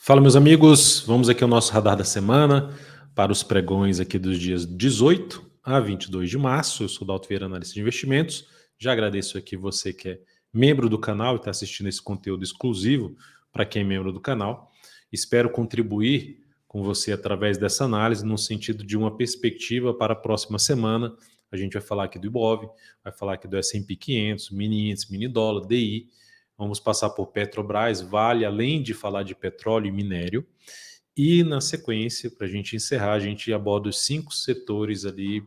Fala, meus amigos, vamos aqui ao nosso radar da semana para os pregões aqui dos dias 18 a 22 de março. Eu sou o Dalto Vieira, analista de investimentos. Já agradeço aqui você que é membro do canal e está assistindo esse conteúdo exclusivo para quem é membro do canal. Espero contribuir com você através dessa análise no sentido de uma perspectiva para a próxima semana. A gente vai falar aqui do Ibov, vai falar aqui do S&P 500, mini índice, mini dólar, DI. Vamos passar por Petrobras, Vale, além de falar de petróleo e minério. E na sequência, para a gente encerrar, a gente aborda os 5 setores ali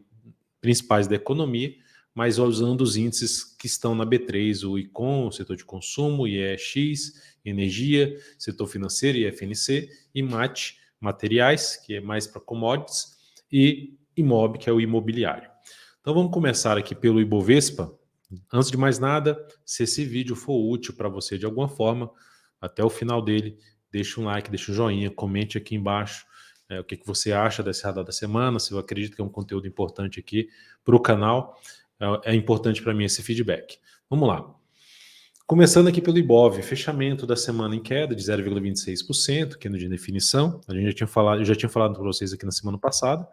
principais da economia, mas usando os índices que estão na B3, o ICOM, o setor de consumo, IEX, energia, setor financeiro, IFNC, e MAT, materiais, que é mais para commodities, e IMOB, que é o imobiliário. Então vamos começar aqui pelo Ibovespa. Antes de mais nada, se esse vídeo for útil para você de alguma forma, até o final dele, deixa um like, deixa um joinha, comente aqui embaixo o que você acha desse radar da semana, se eu acredito que é um conteúdo importante aqui para o canal. É importante para mim esse feedback. Vamos lá. Começando aqui pelo Ibov, fechamento da semana em queda de 0,26%, que é no de definição. A gente já tinha falado para vocês aqui na semana passada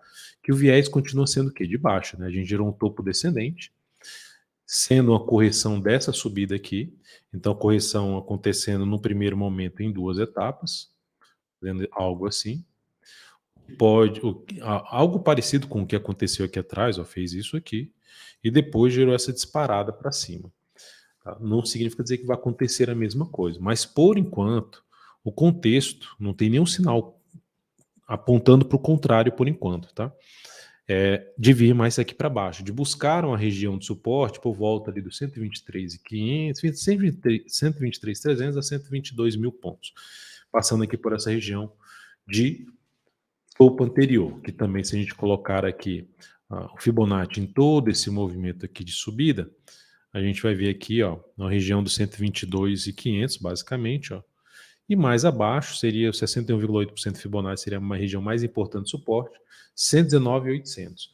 que o viés continua sendo o quê? De baixa, né? A gente gerou um topo descendente, sendo uma correção dessa subida aqui. Então, a correção acontecendo no primeiro momento em 2 etapas, fazendo algo assim. Algo parecido com o que aconteceu aqui atrás, ó, fez isso aqui, e depois gerou essa disparada para cima. Tá? Não significa dizer que vai acontecer a mesma coisa, mas por enquanto, o contexto não tem nenhum sinal apontando para o contrário por enquanto, tá? De vir mais aqui para baixo, de buscar uma região de suporte por volta ali dos 123.500, 123.300 a 122 mil pontos, passando aqui por essa região de topo anterior, que também, se a gente colocar aqui o Fibonacci em todo esse movimento aqui de subida, a gente vai ver aqui, ó, na região dos 122.500, basicamente, ó, e mais abaixo seria o 61,8% Fibonacci, seria uma região mais importante de suporte, 119.800.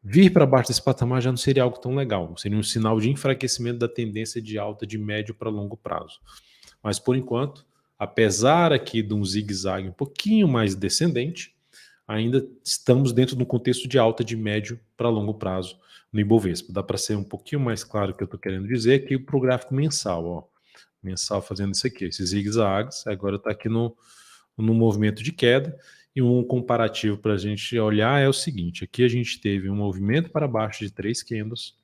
Vir para baixo desse patamar já não seria algo tão legal, seria um sinal de enfraquecimento da tendência de alta de médio para longo prazo. Mas por enquanto, apesar aqui de um zigue-zague um pouquinho mais descendente, ainda estamos dentro de um contexto de alta de médio para longo prazo no Ibovespa. Dá para ser um pouquinho mais claro o que eu estou querendo dizer aqui para o gráfico mensal, ó. Mensal fazendo isso aqui, esses zigue-zagues, agora está aqui no movimento de queda. E um comparativo para a gente olhar é o seguinte: aqui a gente teve um movimento para baixo de 3 candles,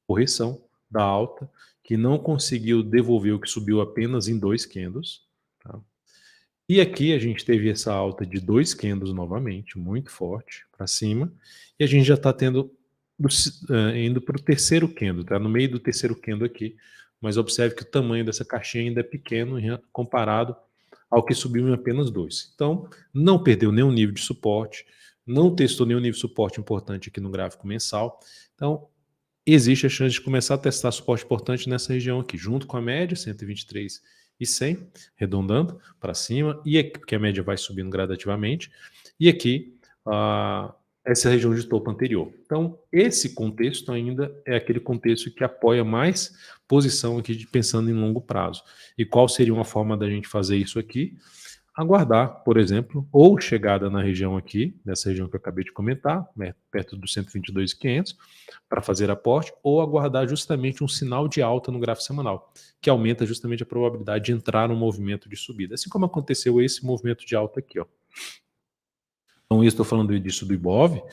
correção da alta, que não conseguiu devolver o que subiu apenas em 2 candles. Tá? E aqui a gente teve essa alta de 2 candles novamente, muito forte, para cima, e a gente já está tendo indo para o terceiro candle, tá? No meio do terceiro candle aqui, mas observe que o tamanho dessa caixinha ainda é pequeno comparado ao que subiu em apenas 2. Então, não perdeu nenhum nível de suporte, não testou nenhum nível de suporte importante aqui no gráfico mensal. Então, existe a chance de começar a testar suporte importante nessa região aqui, junto com a média, 123.100, arredondando para cima, e aqui, porque a média vai subindo gradativamente, e aqui essa região de topo anterior. Então, esse contexto ainda é aquele contexto que apoia mais posição aqui pensando em longo prazo. E qual seria uma forma da gente fazer isso aqui? Aguardar, por exemplo, ou chegada na região aqui, nessa região que eu acabei de comentar, né, perto dos 122.500, para fazer aporte, ou aguardar justamente um sinal de alta no gráfico semanal, que aumenta justamente a probabilidade de entrar no movimento de subida, assim como aconteceu esse movimento de alta aqui, ó. Então, eu estou falando disso do Ibov,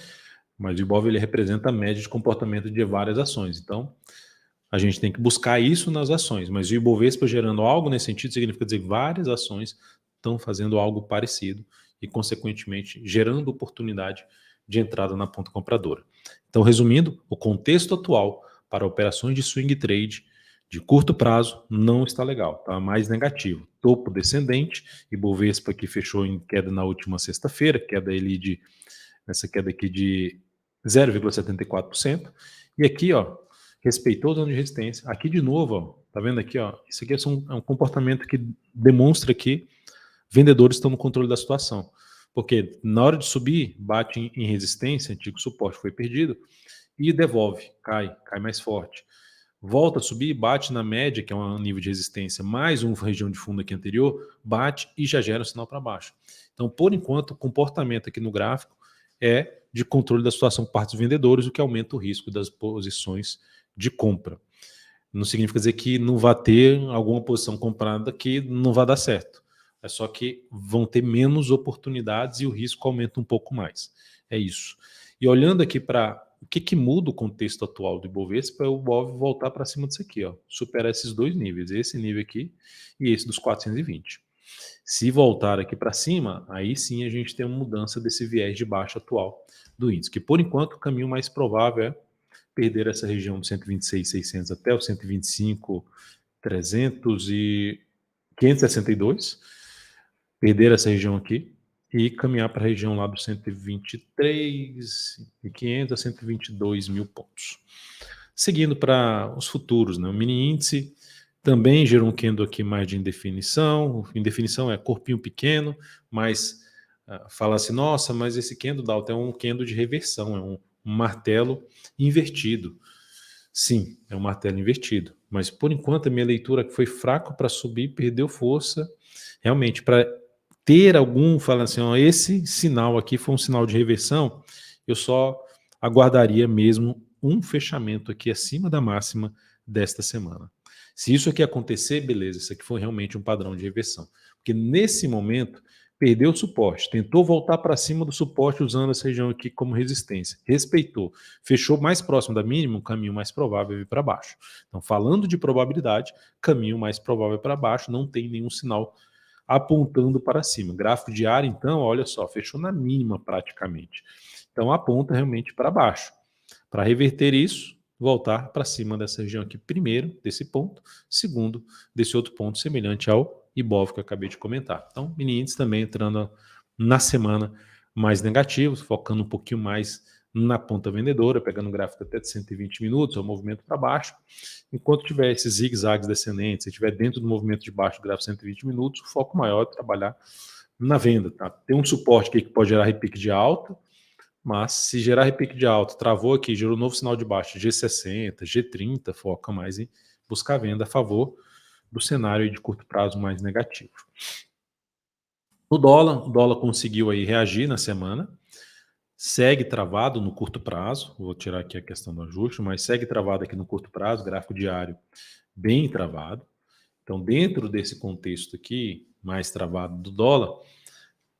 mas o Ibov ele representa a média de comportamento de várias ações. Então, a gente tem que buscar isso nas ações, mas o Ibovespa gerando algo nesse sentido significa dizer que várias ações estão fazendo algo parecido e, consequentemente, gerando oportunidade de entrada na ponta compradora. Então, resumindo, o contexto atual para operações de swing trade de curto prazo não está legal, está mais negativo. Topo descendente, Ibovespa que fechou em queda na última sexta-feira, essa queda aqui de 0,74%, e aqui, ó, respeitou a zona de resistência. Aqui de novo, ó, tá vendo aqui, ó, isso aqui é um comportamento que demonstra que vendedores estão no controle da situação. Porque na hora de subir, bate em resistência, antigo suporte foi perdido, e devolve, cai mais forte. volta a subir, bate na média, que é um nível de resistência, mais uma região de fundo aqui anterior, bate e já gera um sinal para baixo. Então, por enquanto, o comportamento aqui no gráfico é de controle da situação por parte dos vendedores, o que aumenta o risco das posições de compra. Não significa dizer que não vai ter alguma posição comprada que não vai dar certo. É só que vão ter menos oportunidades e o risco aumenta um pouco mais. É isso. E olhando aqui para o que muda o contexto atual do Ibovespa, é o Ibov voltar para cima disso aqui, ó, superar esses dois níveis, esse nível aqui e esse dos 420. Se voltar aqui para cima, aí sim a gente tem uma mudança desse viés de baixa atual do índice, que por enquanto o caminho mais provável é perder essa região do 126.600 até o 125.300 e 562, perder essa região aqui e caminhar para a região lá do 123.500 a 122 mil pontos. Seguindo para os futuros, né? O mini índice também gerou um candle aqui mais de indefinição. Indefinição é corpinho pequeno, mas fala assim, nossa, mas esse candle Dalton é um candle de reversão, é um martelo invertido. Sim, é um martelo invertido, mas por enquanto a minha leitura foi fraco para subir, perdeu força. Realmente, para ter algum, fala assim, ó, esse sinal aqui foi um sinal de reversão, eu só aguardaria mesmo um fechamento aqui acima da máxima desta semana. Se isso aqui acontecer, beleza, isso aqui foi realmente um padrão de reversão. Porque nesse momento, perdeu o suporte, tentou voltar para cima do suporte usando essa região aqui como resistência, respeitou, fechou mais próximo da mínima, o caminho mais provável é vir para baixo. Então, falando de probabilidade, caminho mais provável para baixo, não tem nenhum sinal apontando para cima. Gráfico diário, então, olha só, fechou na mínima praticamente. Então, aponta realmente para baixo. Para reverter isso, voltar para cima dessa região aqui, primeiro, desse ponto, segundo, desse outro ponto semelhante ao Ibov que eu acabei de comentar. Então, mini índice também entrando na semana mais negativo, focando um pouquinho mais na ponta vendedora, pegando um gráfico até de 120 minutos, é o movimento para baixo. Enquanto tiver esses zigue-zagues descendentes, se estiver dentro do movimento de baixo do gráfico 120 minutos, o foco maior é trabalhar na venda. Tá? Tem um suporte aqui que pode gerar repique de alta, mas se gerar repique de alta, travou aqui, gerou um novo sinal de baixo, G60, G30, foca mais em buscar venda a favor do cenário de curto prazo mais negativo. O dólar conseguiu aí reagir na semana, segue travado no curto prazo, vou tirar aqui a questão do ajuste, mas segue travado aqui no curto prazo, gráfico diário bem travado. Então, dentro desse contexto aqui, mais travado do dólar,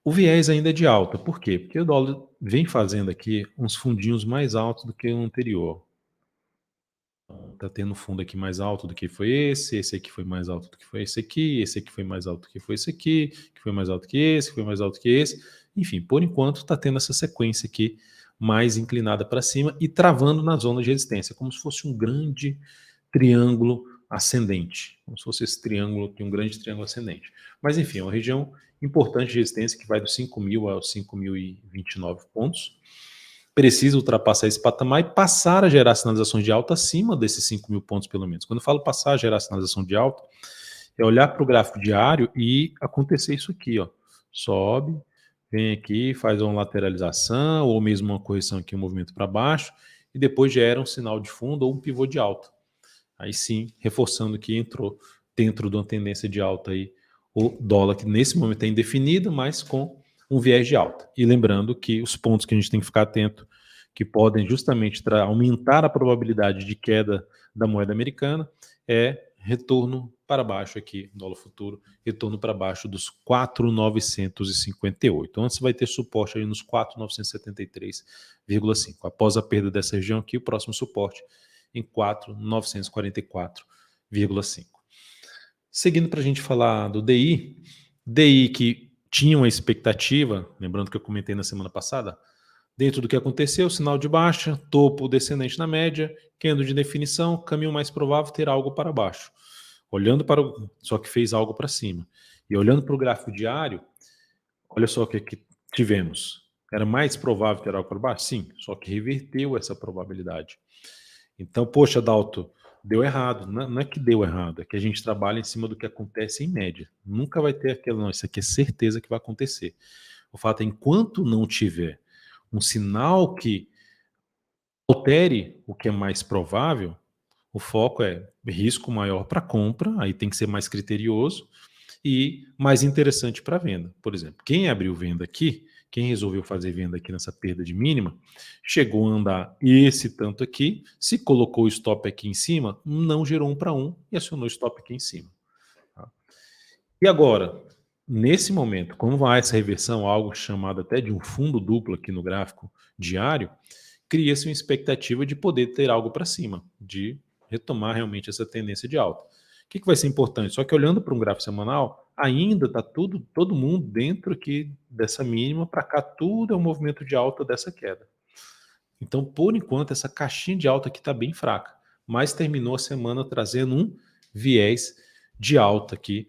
o viés ainda é de alta. Por quê? Porque o dólar vem fazendo aqui uns fundinhos mais altos do que o anterior. Tá tendo fundo aqui mais alto do que foi esse aqui foi mais alto do que foi esse aqui foi mais alto do que foi esse aqui, que foi mais alto que esse, que foi mais alto que esse. Enfim, por enquanto está tendo essa sequência aqui mais inclinada para cima e travando na zona de resistência, como se fosse um grande triângulo ascendente, como se fosse esse triângulo aqui, um grande triângulo ascendente. Mas enfim, é uma região importante de resistência que vai dos 5.000 aos 5.029 pontos. Precisa ultrapassar esse patamar e passar a gerar sinalizações de alta acima desses 5.000 pontos, pelo menos. Quando eu falo passar a gerar sinalização de alta, é olhar para o gráfico diário e acontecer isso aqui, ó. Sobe, vem aqui, faz uma lateralização ou mesmo uma correção aqui, um movimento para baixo e depois gera um sinal de fundo ou um pivô de alta. Aí sim, reforçando que entrou dentro de uma tendência de alta aí o dólar, que nesse momento é indefinido, mas com um viés de alta. E lembrando que os pontos que a gente tem que ficar atento, que podem justamente aumentar a probabilidade de queda da moeda americana, é retorno para baixo aqui, dólar futuro, retorno para baixo dos 4.958. Antes vai ter suporte aí nos 4.973,5. Após a perda dessa região aqui, o próximo suporte em 4.944,5. Seguindo para a gente falar do DI que tinha uma expectativa, lembrando que eu comentei na semana passada, dentro do que aconteceu, sinal de baixa, topo descendente na média, candle de definição, caminho mais provável ter algo para baixo. Olhando para o, só que fez algo para cima. E olhando para o gráfico diário, olha só o que tivemos. Era mais provável ter algo para baixo? Sim, só que reverteu essa probabilidade. Então, poxa, Dalton, deu errado. Não é que deu errado, é que a gente trabalha em cima do que acontece em média. Nunca vai ter aquilo, não, isso aqui é certeza que vai acontecer. O fato é, enquanto não tiver um sinal que altere o que é mais provável, O foco é risco maior para compra, aí tem que ser mais criterioso e mais interessante para venda. Por exemplo, quem abriu venda aqui, quem resolveu fazer venda aqui nessa perda de mínima, chegou a andar esse tanto aqui, se colocou o stop aqui em cima, não gerou 1 para 1 e acionou o stop aqui em cima. Tá? E agora, nesse momento, como vai essa reversão, algo chamado até de um fundo duplo aqui no gráfico diário, cria-se uma expectativa de poder ter algo para cima, de retomar realmente essa tendência de alta. O que vai ser importante? Só que olhando para um gráfico semanal, ainda está todo mundo dentro aqui dessa mínima, para cá tudo é um movimento de alta dessa queda. Então, por enquanto, essa caixinha de alta aqui está bem fraca, mas terminou a semana trazendo um viés de alta aqui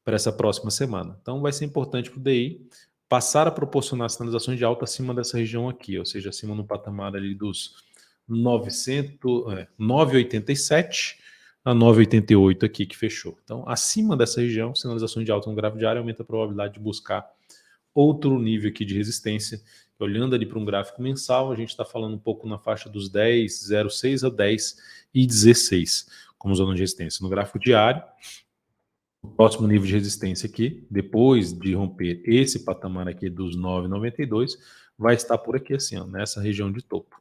para essa próxima semana. Então, vai ser importante para o DI passar a proporcionar sinalizações de alta acima dessa região aqui, ou seja, acima no patamar ali dos 9,87 a 9,88 aqui que fechou. Então, acima dessa região, sinalizações de alta no gráfico diário aumenta a probabilidade de buscar outro nível aqui de resistência. Olhando ali para um gráfico mensal, a gente está falando um pouco na faixa dos 10,06 a 10,16 como zona de resistência. No gráfico diário, o próximo nível de resistência aqui, depois de romper esse patamar aqui dos 9,92, vai estar por aqui assim, ó, nessa região de topo,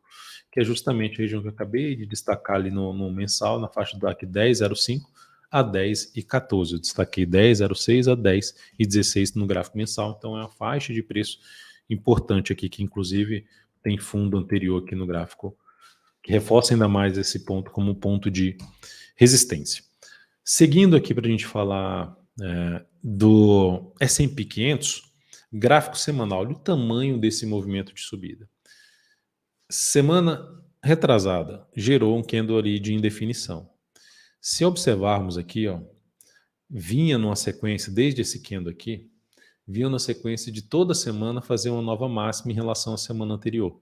que é justamente a região que eu acabei de destacar ali no mensal, na faixa do DAC 10,05 a 10,14. Eu destaquei 10,06 a 10,16 no gráfico mensal, então é uma faixa de preço importante aqui, que inclusive tem fundo anterior aqui no gráfico, que reforça ainda mais esse ponto como ponto de resistência. Seguindo aqui para a gente falar do S&P 500, gráfico semanal, olha o tamanho desse movimento de subida. Semana retrasada, gerou um candle ali de indefinição. Se observarmos aqui, ó, vinha numa sequência, desde esse candle aqui, vinha na sequência de toda semana fazer uma nova máxima em relação à semana anterior.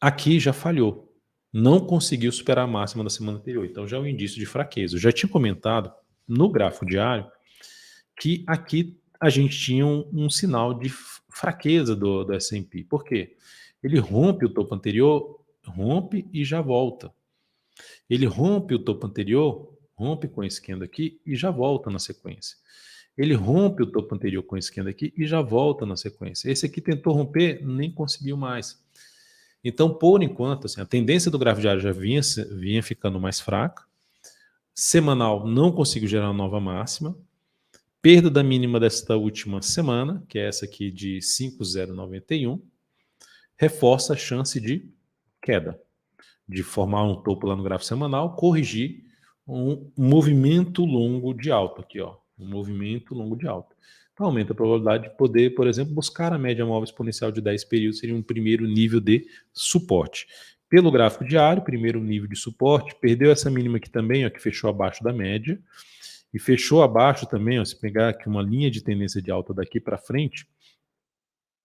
Aqui já falhou. Não conseguiu superar a máxima da semana anterior. Então já é um indício de fraqueza. Eu já tinha comentado no gráfico diário que aqui a gente tinha um sinal de fraqueza do S&P. Por quê? Ele rompe o topo anterior, rompe e já volta. Ele rompe o topo anterior, rompe com esse candle aqui e já volta na sequência. Ele rompe o topo anterior com esse candle aqui e já volta na sequência. Esse aqui tentou romper, nem conseguiu mais. Então, por enquanto, assim, a tendência do gráfico diário já vinha ficando mais fraca. Semanal não conseguiu gerar uma nova máxima. Perda da mínima desta última semana, que é essa aqui de 5,091, reforça a chance de queda, de formar um topo lá no gráfico semanal, corrigir um movimento longo de alta aqui, ó, um movimento longo de alta. Então aumenta a probabilidade de poder, por exemplo, buscar a média móvel exponencial de 10 períodos, seria um primeiro nível de suporte. Pelo gráfico diário, primeiro nível de suporte, perdeu essa mínima aqui também, ó, que fechou abaixo da média, e fechou abaixo também, ó, se pegar aqui uma linha de tendência de alta daqui para frente,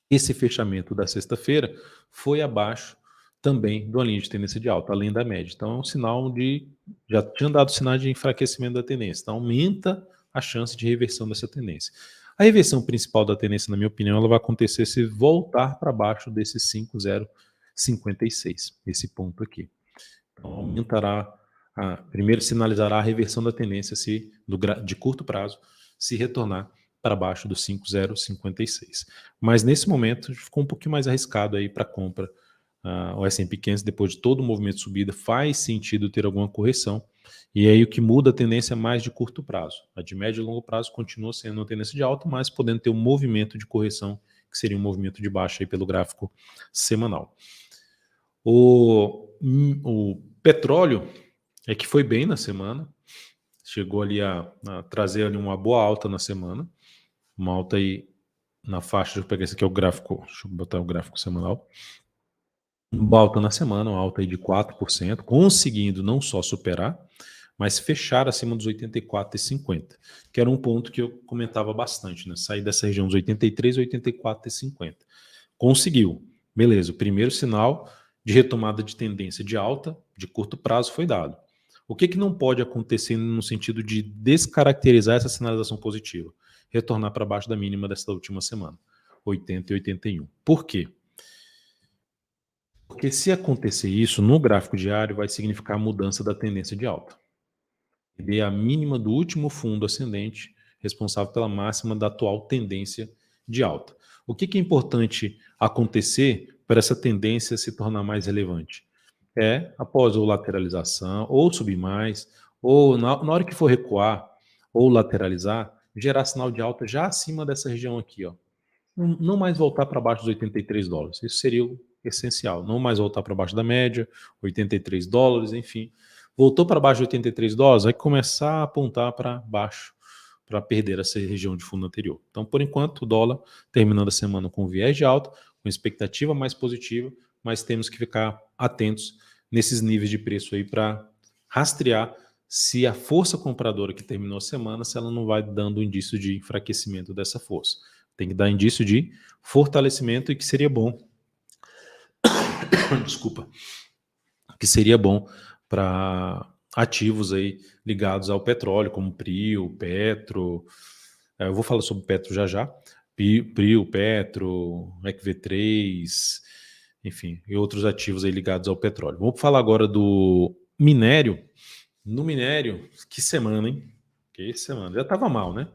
esse fechamento da sexta-feira foi abaixo também de uma linha de tendência de alta, além da média. Então é um sinal de, já tinha dado sinal de enfraquecimento da tendência, então aumenta a chance de reversão dessa tendência. A reversão principal da tendência, na minha opinião, ela vai acontecer se voltar para baixo desse 5,056, esse ponto aqui. Então aumentará, primeiro sinalizará a reversão da tendência se de curto prazo se retornar para baixo do 5,056. Mas nesse momento ficou um pouquinho mais arriscado aí para compra. O S&P 500, depois de todo o movimento de subida, faz sentido ter alguma correção. E aí o que muda a tendência é mais de curto prazo. A de médio e longo prazo continua sendo uma tendência de alta, mas podendo ter um movimento de correção, que seria um movimento de baixa aí pelo gráfico semanal. O petróleo é que foi bem na semana, chegou ali a trazer ali uma boa alta na semana, uma alta aí na faixa, deixa eu pegar esse aqui é o gráfico, deixa eu botar o gráfico semanal, uma alta na semana, uma alta aí de 4%, conseguindo não só superar, mas fechar acima dos 84,50, que era um ponto que eu comentava bastante, né? Sair dessa região dos 83, 84,50. Conseguiu, beleza, o primeiro sinal de retomada de tendência de alta de curto prazo foi dado. O que não pode acontecer no sentido de descaracterizar essa sinalização positiva? Retornar para baixo da mínima dessa última semana, 80 e 81. Por quê? Porque se acontecer isso, no gráfico diário, vai significar a mudança da tendência de alta. Dê a mínima do último fundo ascendente, responsável pela máxima da atual tendência de alta. O que é importante acontecer para essa tendência se tornar mais relevante? Após ou lateralização, ou subir mais, ou na hora que for recuar, ou lateralizar, gerar sinal de alta já acima dessa região aqui, ó. Não mais voltar para baixo dos US$ 83. Isso seria o essencial. Não mais voltar para baixo da média, US$ 83, enfim. Voltou para baixo de US$ 83, vai começar a apontar para baixo, para perder essa região de fundo anterior. Então, por enquanto, o dólar terminando a semana com viés de alta, com expectativa mais positiva, mas temos que ficar atentos nesses níveis de preço aí para rastrear se a força compradora que terminou a semana, se ela não vai dando indício de enfraquecimento dessa força. Tem que dar indício de fortalecimento e que seria bom. Desculpa. Que seria bom para ativos aí ligados ao petróleo, como Prio, Petro. Eu vou falar sobre Petro já já. Prio, Petro, EQV3, enfim, e outros ativos aí ligados ao petróleo. Vamos falar agora do minério. No minério, que semana, hein? Que semana. Já estava mal, né?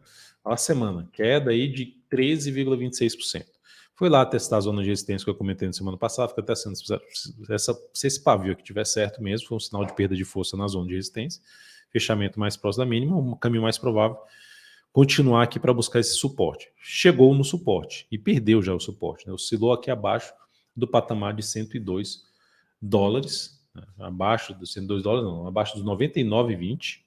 Olha a semana, queda aí de 13,26%. Foi lá testar a zona de resistência que eu comentei na semana passada, fica testando se esse pavio aqui tiver certo mesmo, foi um sinal de perda de força na zona de resistência, fechamento mais próximo da mínima, um caminho mais provável, continuar aqui para buscar esse suporte. Chegou no suporte e perdeu já o suporte, né? Oscilou aqui abaixo do patamar de $102, né? Abaixo dos $102 não, abaixo dos 99,20,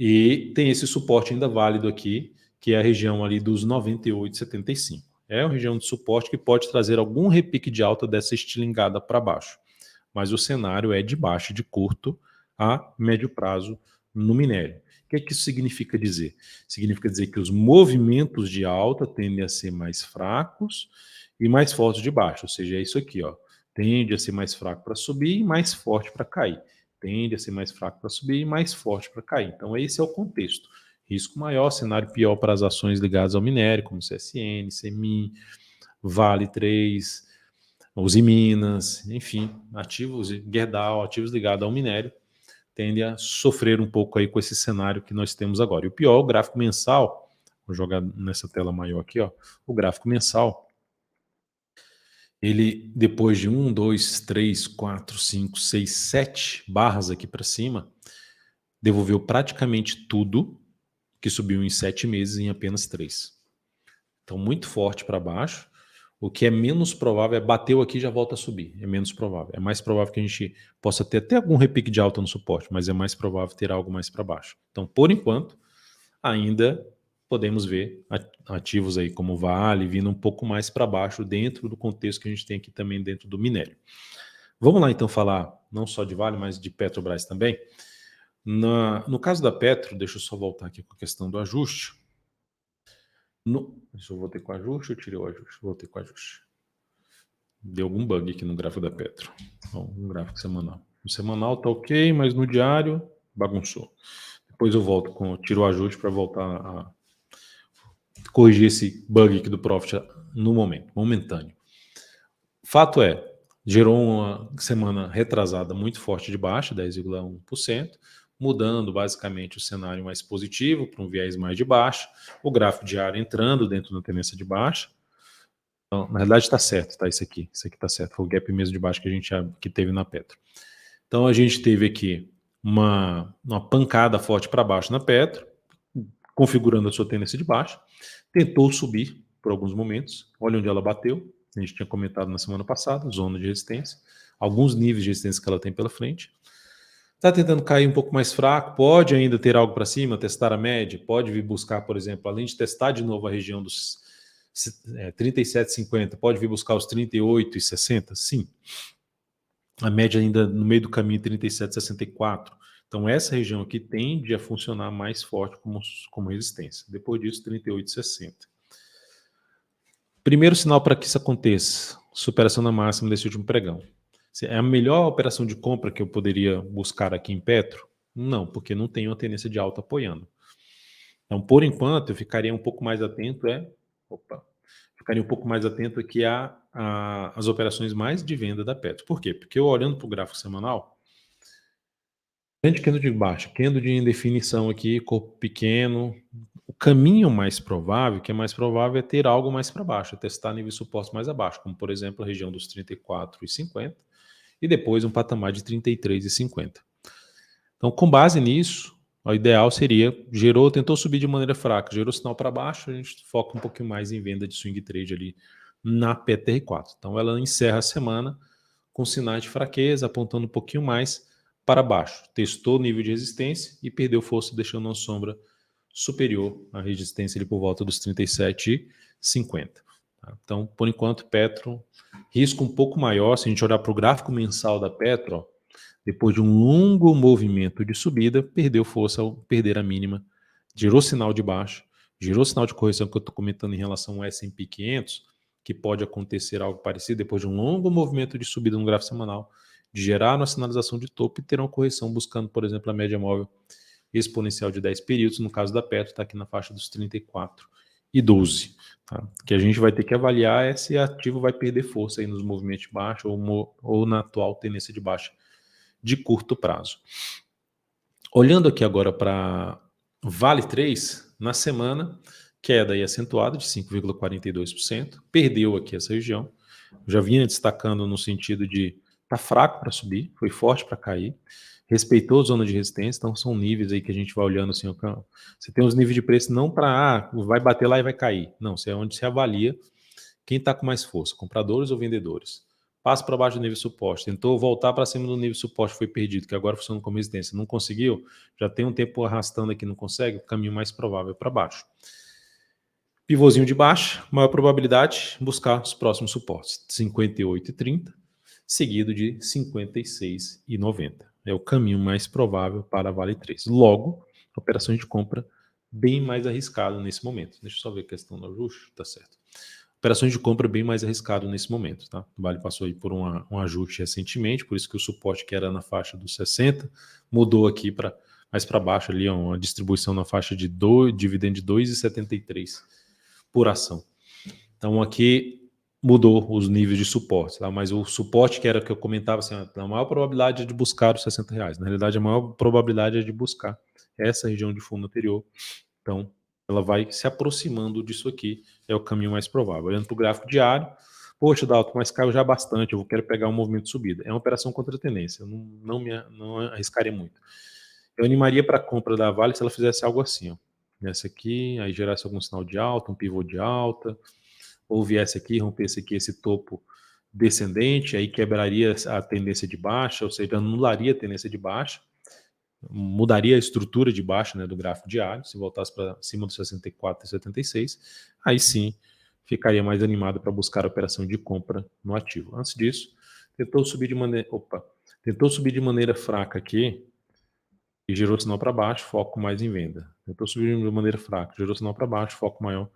e tem esse suporte ainda válido aqui, que é a região ali dos 98,75. É uma região de suporte que pode trazer algum repique de alta dessa estilingada para baixo. Mas o cenário é de baixa de curto a médio prazo no minério. O que é que isso significa dizer? Significa dizer que os movimentos de alta tendem a ser mais fracos e mais fortes de baixo. Ou seja, é isso aqui, ó. Tende a ser mais fraco para subir e mais forte para cair. Tende a ser mais fraco para subir e mais forte para cair. Então, esse é o contexto. Risco maior, cenário pior para as ações ligadas ao minério, como CSN, CMIN, Vale 3, Uzi Minas, enfim, ativos, Gerdau, ativos ligados ao minério, tendem a sofrer um pouco aí com esse cenário que nós temos agora. E o pior, o gráfico mensal, vou jogar nessa tela maior aqui, ó, o gráfico mensal, ele, depois de 1, 2, 3, 4, 5, 6, 7 barras aqui para cima, devolveu praticamente tudo que subiu em 7 meses em apenas 3. Então, muito forte para baixo. O que é menos provável é bateu aqui e já volta a subir. É menos provável. É mais provável que a gente possa ter até algum repique de alta no suporte, mas é mais provável ter algo mais para baixo. Então, por enquanto, ainda podemos ver ativos aí como Vale vindo um pouco mais para baixo dentro do contexto que a gente tem aqui também dentro do minério. Vamos lá então falar não só de Vale, mas de Petrobras também. No caso da Petro, deixa eu só voltar aqui com a questão do ajuste. Deixa eu voltar com o ajuste, eu tirei o ajuste, voltei com o ajuste. Deu algum bug aqui no gráfico da Petro. Bom, um gráfico semanal. No semanal tá ok, mas no diário bagunçou. Depois eu volto tiro o ajuste para voltar a corrigir esse bug aqui do Profit no momento, momentâneo. Fato é, gerou uma semana retrasada muito forte de baixa, 10,1%, mudando basicamente o cenário mais positivo para um viés mais de baixa, o gráfico diário entrando dentro da tendência de baixa. Então, na realidade está certo, tá? Isso aqui está certo, foi o gap mesmo de baixo que a gente que teve na Petro. Então a gente teve aqui uma pancada forte para baixo na Petro, configurando a sua tendência de baixa, tentou subir por alguns momentos, olha onde ela bateu, a gente tinha comentado na semana passada, zona de resistência, alguns níveis de resistência que ela tem pela frente. Está tentando cair um pouco mais fraco, pode ainda ter algo para cima, testar a média, pode vir buscar, por exemplo, além de testar de novo a região dos 37,50, pode vir buscar os 38,60? Sim. A média ainda no meio do caminho, 37,64. Então essa região aqui tende a funcionar mais forte como resistência. Depois disso, 38,60. Primeiro sinal para que isso aconteça, superação da máxima desse último pregão. É a melhor operação de compra que eu poderia buscar aqui em Petro? Não, porque não tem uma tendência de alta apoiando. Então, por enquanto, eu ficaria um pouco mais atento, ficaria um pouco mais atento aqui às operações mais de venda da Petro. Por quê? Porque eu olhando para o gráfico semanal, grande candle de baixa, candle de indefinição aqui, corpo pequeno. O caminho mais provável, que é mais provável, é ter algo mais para baixo, testar níveis suportes mais abaixo, como por exemplo a região dos 34,50 e depois um patamar de 33,50. Então, com base nisso, o ideal seria, tentou subir de maneira fraca, gerou sinal para baixo, a gente foca um pouquinho mais em venda de swing trade ali na PTR4. Então, ela encerra a semana com sinais de fraqueza, apontando um pouquinho mais para baixo. Testou o nível de resistência e perdeu força, deixando uma sombra superior à resistência ali por volta dos 37,50. Tá? Então, por enquanto, Petro, risco um pouco maior, se a gente olhar para o gráfico mensal da Petro, ó, depois de um longo movimento de subida, perdeu força ao perder a mínima, gerou sinal de baixa, gerou sinal de correção que eu estou comentando em relação ao S&P 500, que pode acontecer algo parecido depois de um longo movimento de subida no gráfico semanal, de gerar uma sinalização de topo e ter uma correção buscando, por exemplo, a média móvel exponencial de 10 períodos, no caso da Petro, está aqui na faixa dos 34,12. Tá? Que a gente vai ter que avaliar é se ativo vai perder força aí nos movimentos de baixa ou na atual tendência de baixa de curto prazo. Olhando aqui agora para Vale 3, na semana, queda aí acentuada de 5,42%, perdeu aqui essa região, já vinha destacando no sentido de tá fraco para subir, foi forte para cair, respeitou a zona de resistência, então são níveis aí que a gente vai olhando assim, você tem os níveis de preço não para, vai bater lá e vai cair, não, é onde se avalia quem está com mais força, compradores ou vendedores. Passa para baixo do nível de suporte, tentou voltar para cima do nível de suporte, foi perdido, que agora funciona como resistência, não conseguiu, já tem um tempo arrastando aqui, não consegue, o caminho mais provável é para baixo. Pivôzinho de baixa, maior probabilidade buscar os próximos suportes, 58,30, seguido de 56,90. É o caminho mais provável para a Vale 3. Logo, operações de compra bem mais arriscado nesse momento. Deixa eu só ver a questão do ajuste, tá certo. Operações de compra bem mais arriscado nesse momento. Tá? O Vale passou aí por um ajuste recentemente, por isso que o suporte que era na faixa dos 60 mudou aqui para mais para baixo ali, uma distribuição na faixa de dividendo de 2,73 por ação. Então aqui mudou os níveis de suporte, tá? Mas o suporte que era que eu comentava, assim, a maior probabilidade é de buscar os R$60. Na realidade, a maior probabilidade é de buscar essa região de fundo anterior. Então, ela vai se aproximando disso aqui, é o caminho mais provável. Olhando para o gráfico diário, poxa, Dalton, mas caiu já bastante, eu quero pegar um movimento de subida. É uma operação contra a tendência, eu não arriscaria muito. Eu animaria para a compra da Vale se ela fizesse algo assim, ó. Essa aqui, aí gerasse algum sinal de alta, um pivô de alta, ou viesse aqui, rompesse aqui esse topo descendente, aí quebraria a tendência de baixa, ou seja, anularia a tendência de baixa, mudaria a estrutura de baixa, né, do gráfico diário, se voltasse para cima dos 64 e 76, aí sim ficaria mais animado para buscar a operação de compra no ativo. Antes disso, tentou subir de maneira fraca aqui e gerou sinal para baixo, foco mais em venda. Tentou subir de maneira fraca, gerou sinal para baixo, foco maior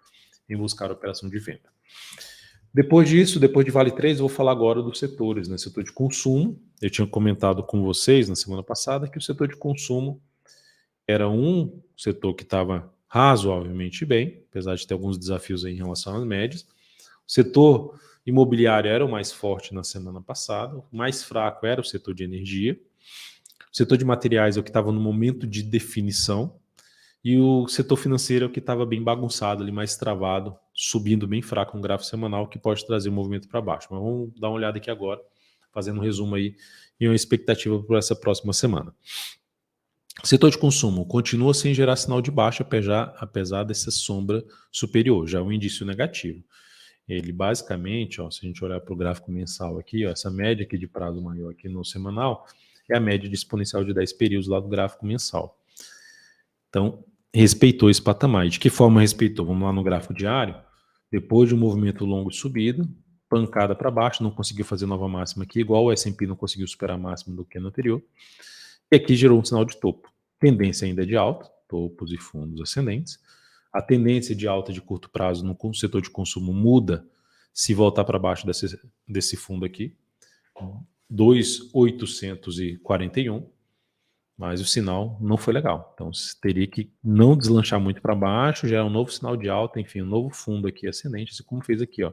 em buscar a operação de venda. Depois disso, depois de Vale 3, eu vou falar agora dos setores, né? Setor de consumo. Eu tinha comentado com vocês na semana passada que o setor de consumo era um setor que estava razoavelmente bem, apesar de ter alguns desafios aí em relação às médias. O setor imobiliário era o mais forte na semana passada, o mais fraco era o setor de energia. O setor de materiais é o que estava no momento de definição, e o setor financeiro é o que estava bem bagunçado, ali, mais travado, subindo bem fraco no gráfico semanal, que pode trazer o movimento para baixo. Mas vamos dar uma olhada aqui agora, fazendo um resumo aí e uma expectativa para essa próxima semana. O setor de consumo continua sem gerar sinal de baixa, apesar dessa sombra superior, já é um indício negativo. Ele basicamente, ó, se a gente olhar para o gráfico mensal aqui, ó, essa média aqui de prazo maior aqui no semanal, é a média de exponencial de 10 períodos lá do gráfico mensal. Então, respeitou esse patamar. E de que forma respeitou? Vamos lá no gráfico diário. Depois de um movimento longo de subida, pancada para baixo, não conseguiu fazer nova máxima aqui, igual o S&P não conseguiu superar a máxima do que no anterior. E aqui gerou um sinal de topo. Tendência ainda de alta, topos e fundos ascendentes. A tendência de alta de curto prazo no setor de consumo muda se voltar para baixo desse fundo aqui, 2.841. mas o sinal não foi legal. Então, teria que não deslanchar muito para baixo, gerar um novo sinal de alta, enfim, um novo fundo aqui ascendente, assim como fez aqui, ó,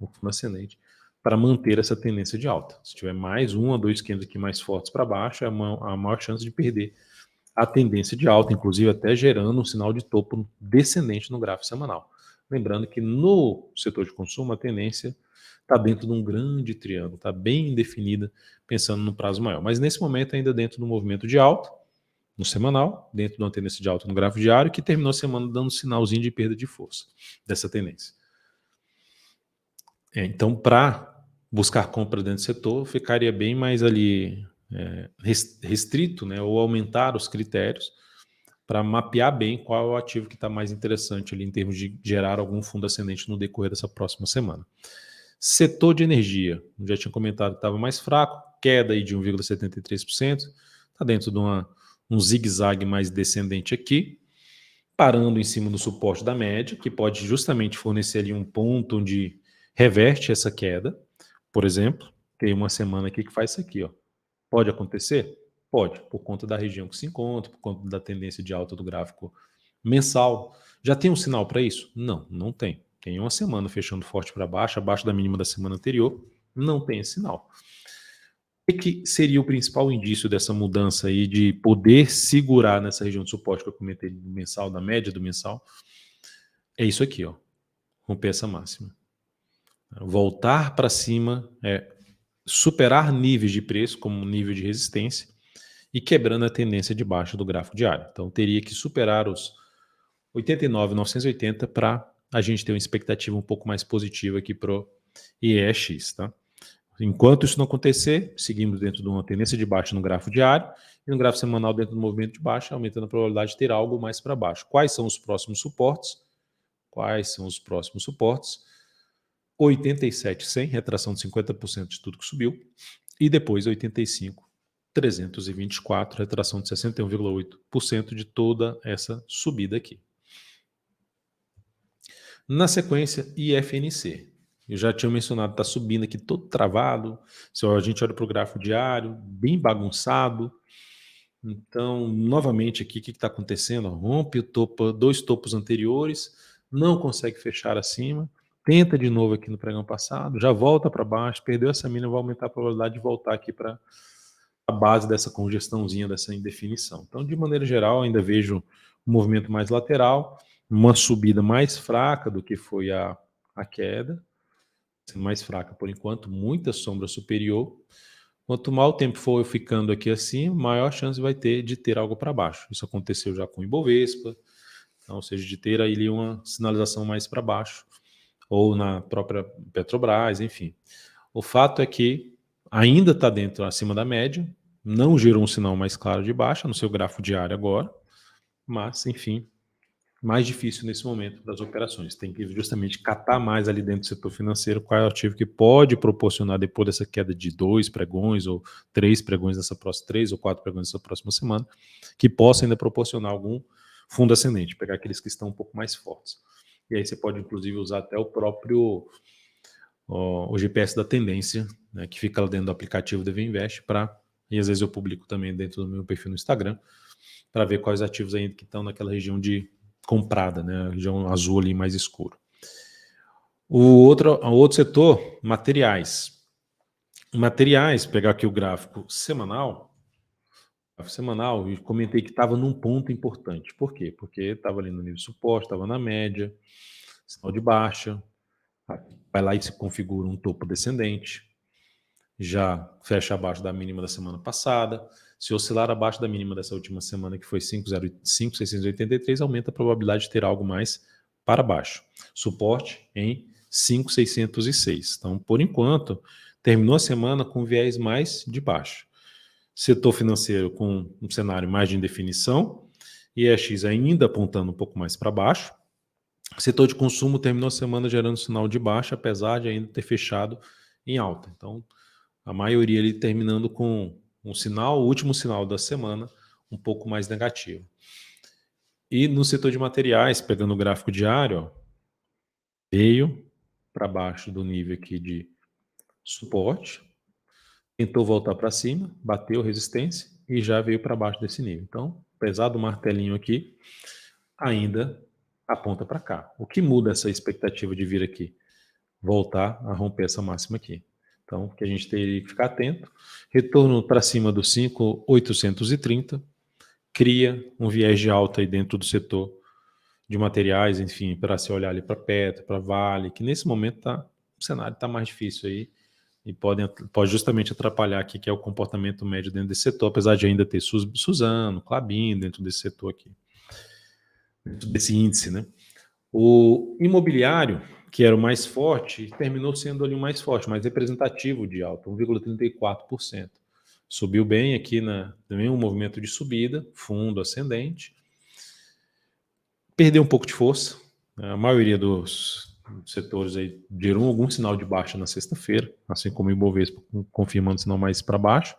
um fundo ascendente, para manter essa tendência de alta. Se tiver mais um a dois candles aqui mais fortes para baixo, é a maior chance de perder a tendência de alta, inclusive até gerando um sinal de topo descendente no gráfico semanal. Lembrando que no setor de consumo a tendência está dentro de um grande triângulo, está bem definida, pensando no prazo maior. Mas nesse momento ainda dentro do movimento de alta, no semanal, dentro de uma tendência de alta no gráfico diário, que terminou a semana dando um sinalzinho de perda de força dessa tendência. Então, para buscar compra dentro do setor, ficaria bem mais ali restrito, né, ou aumentar os critérios para mapear bem qual é o ativo que está mais interessante ali em termos de gerar algum fundo ascendente no decorrer dessa próxima semana. Setor de energia, já tinha comentado que estava mais fraco, queda aí de 1,73%, está dentro de um zigue-zague mais descendente aqui, parando em cima do suporte da média, que pode justamente fornecer ali um ponto onde reverte essa queda. Por exemplo, tem uma semana aqui que faz isso aqui, ó. Pode acontecer? Pode, por conta da região que se encontra, por conta da tendência de alta do gráfico mensal. Já tem um sinal para isso? Não, não tem. Tem uma semana fechando forte para baixo, abaixo da mínima da semana anterior, não tem esse sinal. O que seria o principal indício dessa mudança aí de poder segurar nessa região de suporte que eu comentei do mensal, da média do mensal? É isso aqui, ó. Romper essa máxima. Voltar para cima é superar níveis de preço como nível de resistência e quebrando a tendência de baixa do gráfico diário. Então teria que superar os 89.980 para a gente ter uma expectativa um pouco mais positiva aqui para o IEX, tá? Enquanto isso não acontecer, seguimos dentro de uma tendência de baixa no gráfico diário e no gráfico semanal dentro do movimento de baixa, aumentando a probabilidade de ter algo mais para baixo. Quais são os próximos suportes? Quais são os próximos suportes? 87,100, retração de 50% de tudo que subiu, e depois 85,324, retração de 61,8% de toda essa subida aqui. Na sequência, IFNC. Eu já tinha mencionado, está subindo aqui todo travado. Se a gente olha para o gráfico diário, bem bagunçado. Então, novamente aqui, o que está acontecendo? Rompe o topo, dois topos anteriores, não consegue fechar acima, tenta de novo aqui no pregão passado, já volta para baixo, perdeu essa mínima, vai aumentar a probabilidade de voltar aqui para a base dessa congestãozinha, dessa indefinição. Então, de maneira geral, ainda vejo um movimento mais lateral, uma subida mais fraca do que foi a queda, mais fraca por enquanto, muita sombra superior. Quanto mais o tempo for ficando aqui assim, maior chance vai ter de ter algo para baixo. Isso aconteceu já com o Ibovespa, então, ou seja, de ter ali uma sinalização mais para baixo, ou na própria Petrobras, enfim. O fato é que ainda está dentro, acima da média, não gerou um sinal mais claro de baixa no seu gráfico diário agora, mas, enfim, mais difícil nesse momento das operações. Tem que justamente catar mais ali dentro do setor financeiro qual é o ativo que pode proporcionar, depois dessa queda de 2 pregões ou 3 pregões dessa próxima, 3 ou 4 pregões dessa próxima semana, que possa ainda proporcionar algum fundo ascendente, pegar aqueles que estão um pouco mais fortes. E aí você pode, inclusive, usar até o próprio o GPS da tendência, né, que fica lá dentro do aplicativo DV Invest, e às vezes eu publico também dentro do meu perfil no Instagram, para ver quais ativos ainda que estão naquela região de comprada, né, a região azul ali mais escuro. O outro setor, materiais. Materiais, pegar aqui o gráfico semanal, e comentei que estava num ponto importante. Por quê? Porque estava ali no nível de suporte, estava na média, sinal de baixa, vai lá e se configura um topo descendente, já fecha abaixo da mínima da semana passada. Se oscilar abaixo da mínima dessa última semana, que foi 5.683, aumenta a probabilidade de ter algo mais para baixo. Suporte em 5.606. Então, por enquanto, terminou a semana com viés mais de baixo. Setor financeiro com um cenário mais de indefinição, IEX ainda apontando um pouco mais para baixo. Setor de consumo terminou a semana gerando sinal de baixa, apesar de ainda ter fechado em alta. Então, a maioria ali terminando com um sinal, o último sinal da semana, um pouco mais negativo. E no setor de materiais, pegando o gráfico diário, ó, veio para baixo do nível aqui de suporte, tentou voltar para cima, bateu resistência, e já veio para baixo desse nível. Então, apesar do martelinho aqui, ainda aponta para cá. O que muda essa expectativa de vir aqui? Voltar a romper essa máxima aqui. Então, o que a gente teria que ficar atento, retorno para cima do 5.830, cria um viés de alta aí dentro do setor de materiais, enfim, para se olhar ali para Petro, para Vale, que nesse momento o cenário está mais difícil aí e pode justamente atrapalhar aqui, que é o comportamento médio dentro desse setor, apesar de ainda ter Suzano, Klabin dentro desse setor aqui, dentro desse índice, né? O imobiliário, que era o mais forte, terminou sendo ali o mais forte, mais representativo de alta, 1,34%. Subiu bem aqui, também um movimento de subida, fundo ascendente. Perdeu um pouco de força. A maioria dos setores aí gerou algum sinal de baixa na sexta-feira, assim como o Ibovespa confirmando sinal mais para baixo.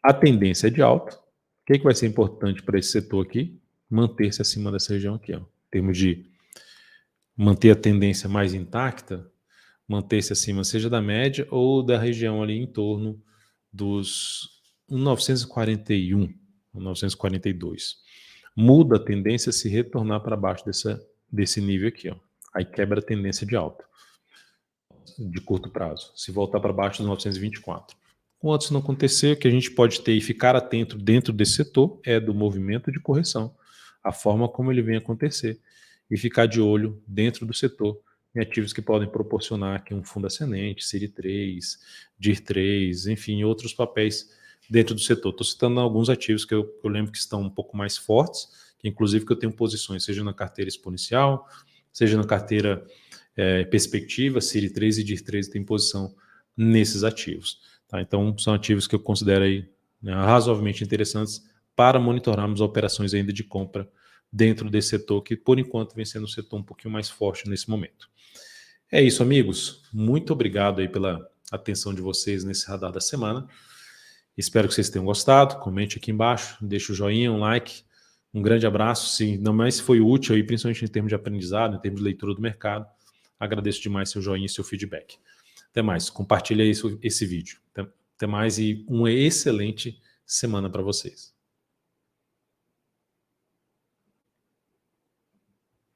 A tendência é de alta. O que vai ser importante para esse setor aqui? Manter-se acima dessa região aqui, ó. Em termos de manter a tendência mais intacta, manter-se acima, seja da média ou da região ali em torno dos 941, 942. Muda a tendência se retornar para baixo desse nível aqui, ó. Aí quebra a tendência de alta, de curto prazo, se voltar para baixo dos 924. Quando isso não acontecer, o que a gente pode ter e ficar atento dentro desse setor é do movimento de correção, a forma como ele vem acontecer, e ficar de olho dentro do setor em ativos que podem proporcionar aqui um fundo ascendente, CIRI 3, DIR 3, enfim, outros papéis dentro do setor. Estou citando alguns ativos que eu lembro que estão um pouco mais fortes, que inclusive que eu tenho posições, seja na carteira exponencial, seja na carteira perspectiva, CIRI 3 e DIR 3 tem posição nesses ativos. Tá? Então, são ativos que eu considero aí, né, razoavelmente interessantes para monitorarmos operações ainda de compra dentro desse setor, que por enquanto vem sendo um setor um pouquinho mais forte nesse momento. É isso, amigos. Muito obrigado aí pela atenção de vocês nesse radar da semana. Espero que vocês tenham gostado. Comente aqui embaixo, deixe o joinha, um like. Um grande abraço. Se não mais foi útil aí, principalmente em termos de aprendizado, em termos de leitura do mercado, agradeço demais seu joinha e seu feedback. Até mais. Compartilhe aí esse vídeo. Até mais e uma excelente semana para vocês.